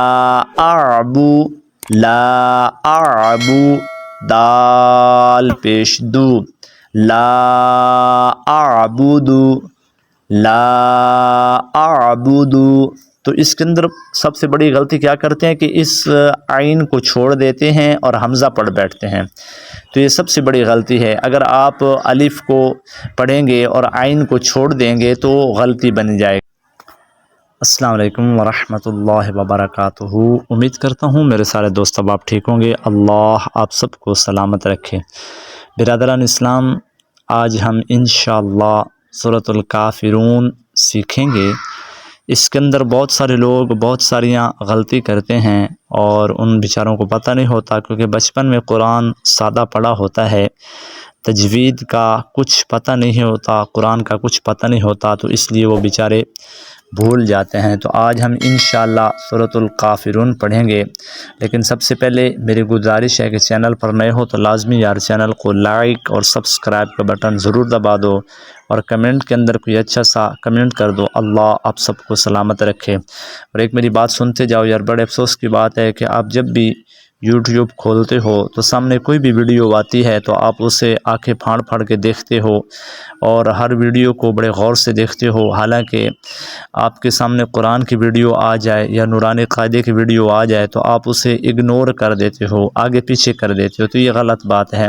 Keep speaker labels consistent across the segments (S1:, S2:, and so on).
S1: اعبو، لا اعبو، دال پیش دو، لا اعبدو، لا اعبدو۔ تو اس کے اندر سب سے بڑی غلطی کیا کرتے ہیں کہ اس عین کو چھوڑ دیتے ہیں اور حمزہ پڑھ بیٹھتے ہیں، تو یہ سب سے بڑی غلطی ہے۔ اگر آپ الف کو پڑھیں گے اور عین کو چھوڑ دیں گے تو غلطی بن جائے گی۔ السلام علیکم ورحمۃ اللہ وبرکاتہ۔ امید کرتا ہوں میرے سارے دوست اب آپ ٹھیک ہوں گے، اللہ آپ سب کو سلامت رکھے۔ برادران اسلام، آج ہم انشاءاللہ سورۃ الکافرون سیکھیں گے۔ اس کے اندر بہت سارے لوگ بہت ساریاں غلطی کرتے ہیں اور ان بیچاروں کو پتہ نہیں ہوتا، کیونکہ بچپن میں قرآن سادہ پڑھا ہوتا ہے، تجوید کا کچھ پتہ نہیں ہوتا، قرآن کا کچھ پتہ نہیں ہوتا، تو اس لیے وہ بیچارے بھول جاتے ہیں۔ تو آج ہم انشاءاللہ سورۃ الکافرون پڑھیں گے، لیکن سب سے پہلے میری گزارش ہے کہ چینل پر نئے ہو تو لازمی یار چینل کو لائک اور سبسکرائب کا بٹن ضرور دبا دو، اور کمنٹ کے اندر کوئی اچھا سا کمنٹ کر دو، اللہ آپ سب کو سلامت رکھے۔ اور ایک میری بات سنتے جاؤ یار، بڑے افسوس کی بات ہے کہ آپ جب بھی یوٹیوب کھولتے ہو تو سامنے کوئی بھی ویڈیو آتی ہے تو آپ اسے آنکھیں پھاڑ پھاڑ کے دیکھتے ہو اور ہر ویڈیو کو بڑے غور سے دیکھتے ہو، حالانکہ آپ کے سامنے قرآن کی ویڈیو آ جائے یا نورانی قاعدے کی ویڈیو آ جائے تو آپ اسے اگنور کر دیتے ہو، آگے پیچھے کر دیتے ہو، تو یہ غلط بات ہے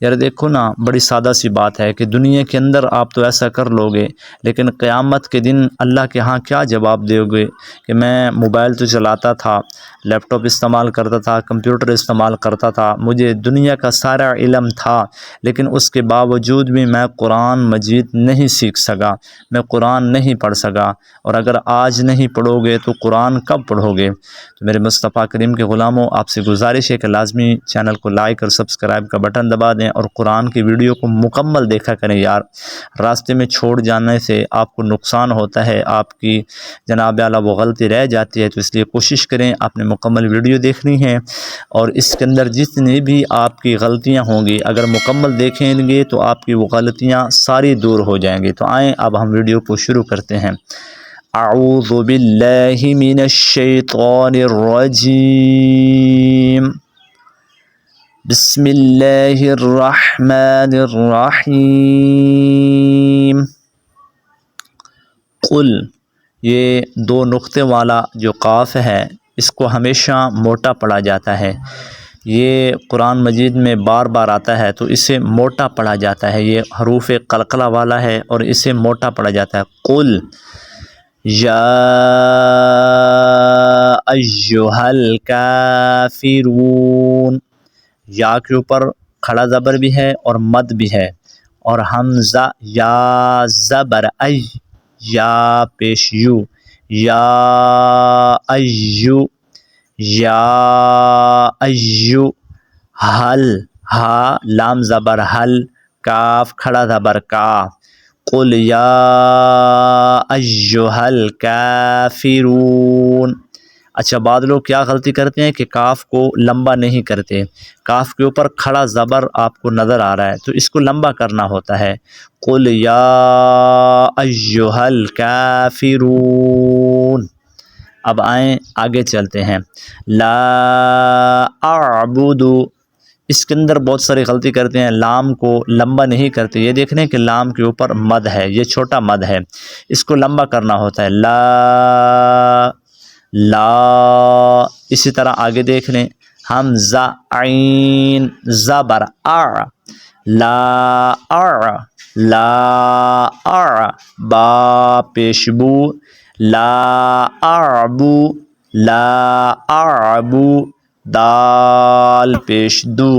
S1: یار۔ دیکھو نا، بڑی سادہ سی بات ہے کہ دنیا کے اندر آپ تو ایسا کر لو گے، لیکن قیامت کے دن اللہ کے ہاں کیا جواب دو گے کہ میں موبائل تو چلاتا تھا، لیپ ٹاپ استعمال کرتا تھا، کمپیوٹر استعمال کرتا تھا، مجھے دنیا کا سارا علم تھا، لیکن اس کے باوجود بھی میں قرآن مجید نہیں سیکھ سکا، میں قرآن نہیں پڑھ سکا، اور اگر آج نہیں پڑھو گے تو قرآن کب پڑھو گے؟ تو میرے مصطفیٰ کریم کے غلاموں، آپ سے گزارش ہے کہ لازمی چینل کو لائک اور سبسکرائب کا بٹن دبا دیں اور قرآن کی ویڈیو کو مکمل دیکھا کریں یار۔ راستے میں چھوڑ جانے سے آپ کو نقصان ہوتا ہے، آپ کی جناب اعلیٰ وہ غلطی رہ جاتی ہے، تو اس لیے کوشش کریں آپ نے مکمل ویڈیو دیکھنی ہے، اور اس کے اندر جتنی بھی آپ کی غلطیاں ہوں گی اگر مکمل دیکھیں گے تو آپ کی وہ غلطیاں ساری دور ہو جائیں گی۔ تو آئیں اب ہم ویڈیو کو شروع کرتے ہیں۔ اعوذ باللہ من الشیطان الرجیم، بسم اللہ الرحمن الرحیم۔ قل، یہ دو نقطے والا جو قاف ہے اس کو ہمیشہ موٹا پڑھا جاتا ہے، یہ قرآن مجید میں بار بار آتا ہے تو اسے موٹا پڑھا جاتا ہے، یہ حروف قلقلہ والا ہے اور اسے موٹا پڑھا جاتا ہے۔ قل یا ایھا الکافرون، یا کے اوپر کھڑا زبر بھی ہے اور مد بھی ہے، اور حمزہ یا زبر ای، یا پیش یو، یا ایو، یا ایو، حل، ہا لام زبر حل، کاف کھڑا زبر کا، قل یا ایھا الکافرون۔ اچھا، بعض لوگ کیا غلطی کرتے ہیں کہ کاف کو لمبا نہیں کرتے، کاف کے اوپر کھڑا زبر آپ کو نظر آ رہا ہے تو اس کو لمبا کرنا ہوتا ہے، قل یا ایھا الکافرون۔ اب آئیں آگے چلتے ہیں۔ لا اعبد، اس کے اندر بہت ساری غلطی کرتے ہیں، لام کو لمبا نہیں کرتے، یہ دیکھ رہے ہیں کہ لام کے اوپر مد ہے، یہ چھوٹا مد ہے، اس کو لمبا کرنا ہوتا ہے، لا لا۔ اسی طرح آگے دیکھ لیں، حمزہ عین زبر ا، لا ا، لا ا، با پیش بو، لا اعبو، لا اعبو، دال پیش دو،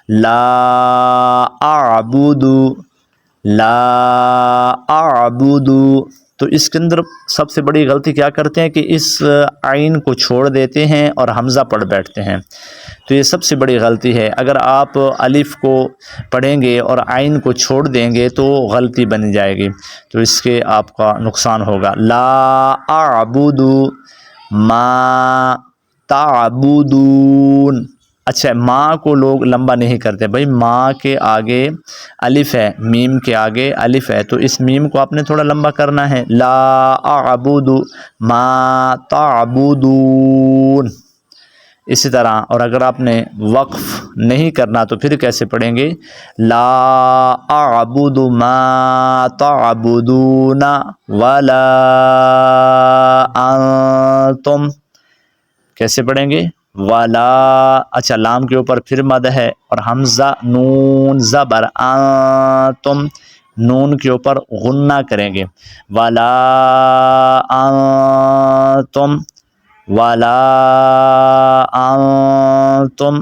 S1: لا اعبدو، لا اعبدو۔ تو اس کے اندر سب سے بڑی غلطی کیا کرتے ہیں کہ اس عین کو چھوڑ دیتے ہیں اور حمزہ پڑھ بیٹھتے ہیں، تو یہ سب سے بڑی غلطی ہے۔ اگر آپ الف کو پڑھیں گے اور عین کو چھوڑ دیں گے تو غلطی بن جائے گی، تو اس کے آپ کا نقصان ہوگا۔ لا اعبد ما تعبدون، اچھا ماں کو لوگ لمبا نہیں کرتے بھائی، ماں کے آگے الف ہے، میم کے آگے الف ہے، تو اس میم کو آپ نے تھوڑا لمبا کرنا ہے. لا اعبد ما تعبدون. اسی طرح، اور اگر آپ نے وقف نہیں کرنا تو پھر کیسے پڑھیں گے؟ لا اعبد ما تعبدون ولا انتم. کیسے پڑھیں گے؟ ولا. اچھا لام کے اوپر پھر مد ہے اور حمزہ نون زبر انتم، نون کے اوپر غنہ کریں گے. ولا انتم ولا انتم.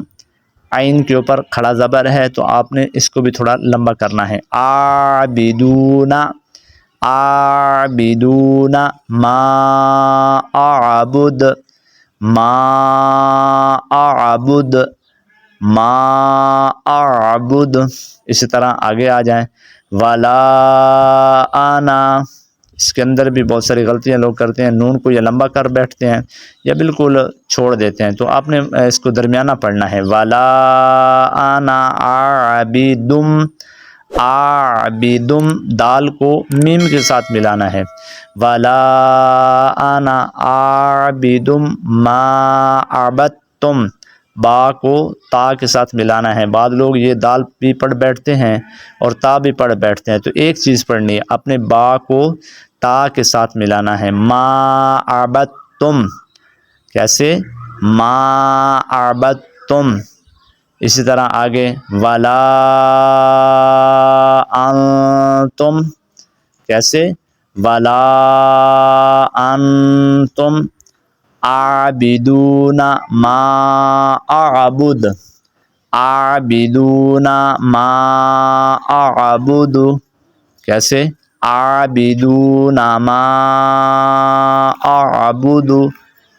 S1: عین کے اوپر کھڑا زبر ہے تو آپ نے اس کو بھی تھوڑا لمبا کرنا ہے. عابدون عابدون ما اعبد ما اعبد ما اعبد. اسی طرح آگے آ جائیں. ولا انا. اس کے اندر بھی بہت ساری غلطیاں لوگ کرتے ہیں، نون کو یا لمبا کر بیٹھتے ہیں یا بالکل چھوڑ دیتے ہیں، تو آپ نے اس کو درمیانہ پڑھنا ہے. ولا انا عابدم عابدم، دال کو میم کے ساتھ ملانا ہے. ولا انا عابدم ما عبدتم، با کو تا کے ساتھ ملانا ہے. بعض لوگ یہ دال بھی پڑھ بیٹھتے ہیں اور تا بھی پڑھ بیٹھتے ہیں، تو ایک چیز پڑھنی ہے، اپنے با کو تا کے ساتھ ملانا ہے. ما عبدتم. کیسے؟ ما عبدتم. اسی طرح آگے. ولا انتم. کیسے؟ ولا انتم عابدون ما اعبد عابدون ما اعبد. کیسے؟ عابدون ما اعبد.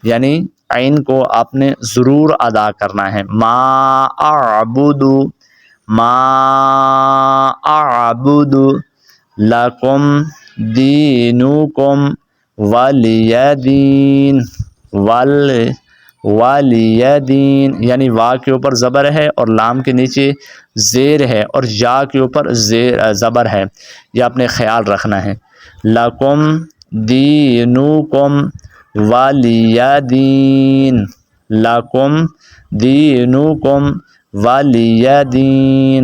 S1: یعنی عین کو آپ نے ضرور ادا کرنا ہے. ما اعبد ما اعبد لکم دینکم ولی دین. ولی دین یعنی وا کے اوپر زبر ہے اور لام کے نیچے زیر ہے اور یا کے اوپر زبر ہے، یہ آپ نے خیال رکھنا ہے. لکم دینکم ولی دین لکم دینکم ولی دین.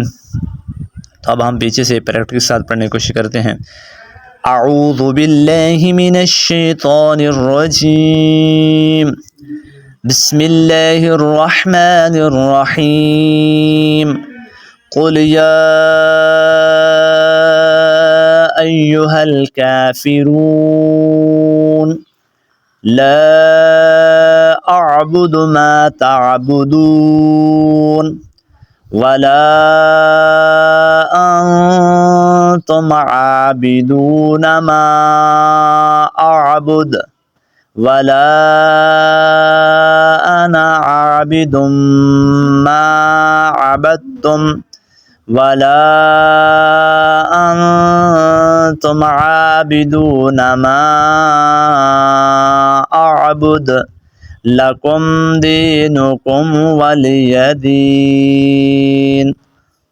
S1: تو اب ہم پیچھے سے پریکٹس کے ساتھ پڑھنے کی کوشش کرتے ہیں. اعوذ باللہ من الشیطان الرجیم. بسم اللہ الرحمن الرحیم. قل یا ایہا الکافرون لا اعبد ما تعبدون ولا انتم عابدون ما اعبد ولا انا عابد ما عبدتم ولا انتم عابدون ما اعبد لکم دینکم ولی دین.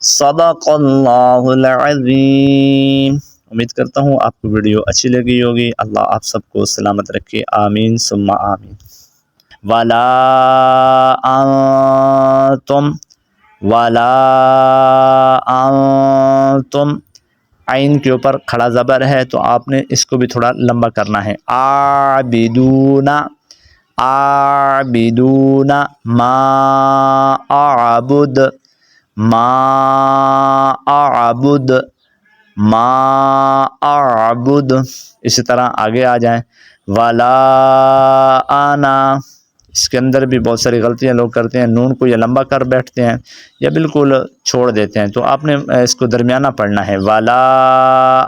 S1: صدق اللہ العظیم. امید کرتا ہوں آپ کو ویڈیو اچھی لگی ہوگی. اللہ آپ سب کو سلامت رکھے، آمین ثم آمین. ولا انتم ولا انتم. عین کے اوپر کھڑا زبر ہے تو آپ نے اس کو بھی تھوڑا لمبا کرنا ہے. عابدون عابدون ما اعبد ما اعبد ما اعبد. اسی طرح آگے آ جائیں. ولا انا. اس کے اندر بھی بہت ساری غلطیاں لوگ کرتے ہیں، نون کو یا لمبا کر بیٹھتے ہیں یا بالکل چھوڑ دیتے ہیں، تو آپ نے اس کو درمیانہ پڑھنا ہے. ولا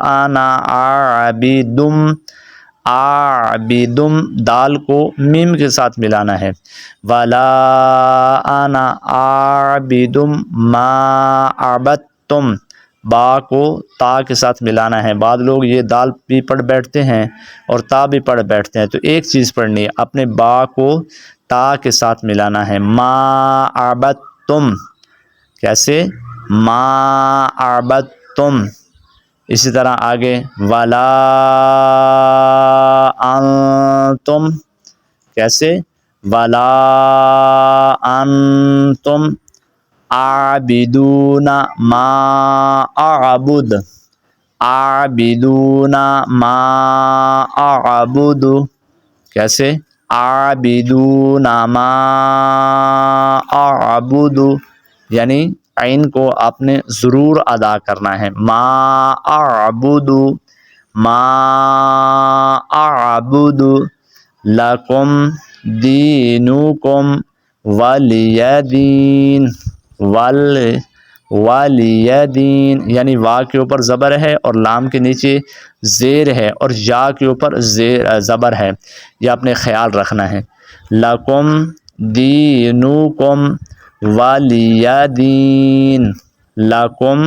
S1: انا عابدم عابدم، دال کو میم کے ساتھ ملانا ہے. ولا انا عابدم ما عبدتم، با کو تا کے ساتھ ملانا ہے. بعض لوگ یہ دال بھی پڑھ بیٹھتے ہیں اور تا بھی پڑھ بیٹھتے ہیں، تو ایک چیز پڑھنی ہے، اپنے با کو تا کے ساتھ ملانا ہے. ما عبدتم اعبدتم، کیسے؟ ما اعبدتم. اسی طرح آگے ولا انتم، کیسے؟ ولا انتم عابدون ما اعبد، عابدون ما اعبد، کیسے؟ عابدون ما اعبد. یعنی عین کو آپ نے ضرور ادا کرنا ہے. ما اعبد، ما اعبد لکم دینکم ولی دین، ولی دین. یعنی وا کے اوپر زبر ہے اور لام کے نیچے زیر ہے اور یا کے اوپر زبر ہے، یہ آپ نے خیال رکھنا ہے. لکم دینکم ولی دین، لکم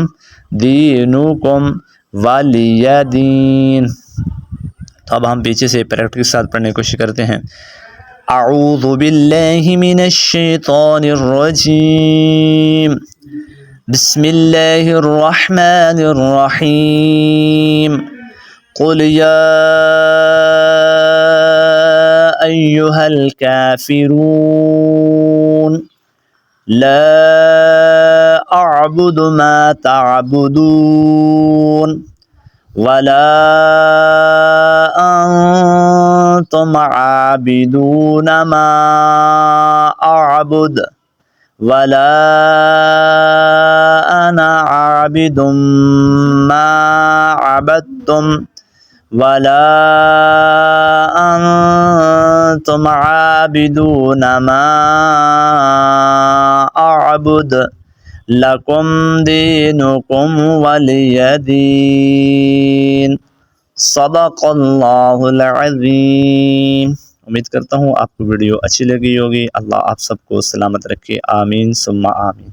S1: دینکم ولی دین. تو اب ہم پیچھے سے پریکٹس کے ساتھ پڑھنے کی کوشش کرتے ہیں. اعوذ باللہ من الشیطان الرجیم، بسم اللہ الرحمن الرحیم. قل یا ایہا الکافرون لا اعبد ما تعبدون ولا انتم عابدون ما اعبد ولا انا عابد ما عبدتم ولا انتم عابدون ما اعبد لکم دینکم ولی دین. صدق اللہ العظیم. امید کرتا ہوں آپ کو ویڈیو اچھی لگی ہوگی. اللہ آپ سب کو سلامت رکھے. آمین ثم آمین.